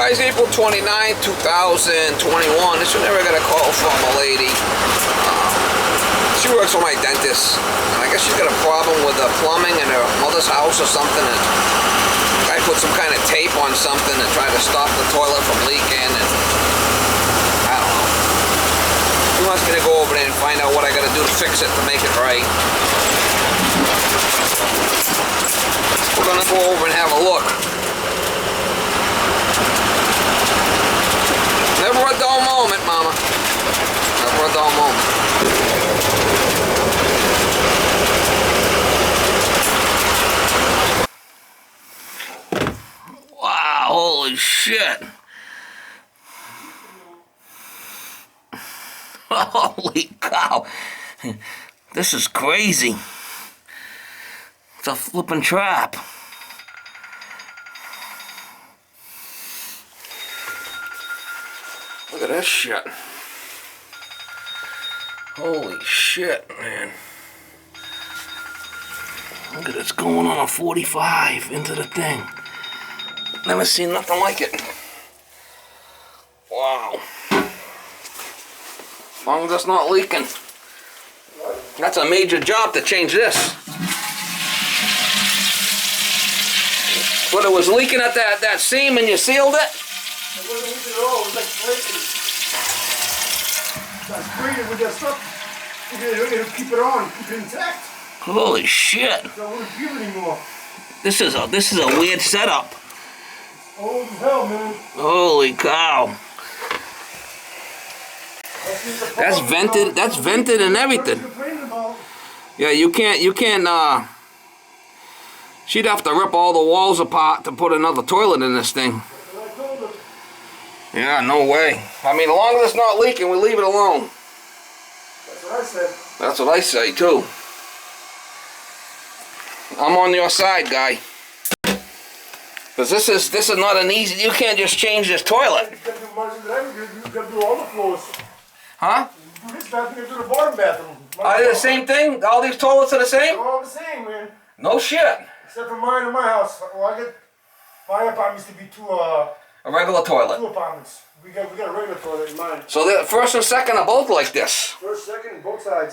Guys, April 29, 2021. This one never got a call from a lady. She works for my dentist. And I guess she's got a problem with the plumbing in her mother's house or something. And I put some kind of tape on something to try to stop the toilet from leaking. And I don't know. She wants me to go over there and find out what I got to do to fix it to make it right. We're going to go over and have a look. Never a dull moment, Mama. Never a dull moment. Wow, holy shit. Holy cow. This is crazy. It's a flippin' trap. Look at this shit. Holy shit, man. Look at this going on a 45 into the thing. Never seen nothing like it. Wow. As long as it's not leaking. That's a major job to change this. But it was leaking at that seam and you sealed it? It wasn't leaking at all, it was like flaking. So I sprayed it with that stuff. It'll keep it on, keep it intact. Holy shit. So I wouldn't feel it anymore. This is a weird setup. It's old as hell, man. Holy cow. That's vented and everything. Yeah, you can't, she'd have to rip all the walls apart to put another toilet in this thing. Yeah, no way. I mean, as long as it's not leaking, we leave it alone. That's what I said. That's what I say, too. I'm on your side, guy. Because this is not an easy, you can't just change this toilet. You gotta do all the floors. Huh? Do this bathroom, you do the bottom bathroom. Are they the same thing? All these toilets are the same? They're all the same, man. No shit. Except for mine and my house. Well, my apartment used to be A regular toilet. 2 apartments. We got a regular toilet in mine. So the first and second are both like this. First, second, and both sides.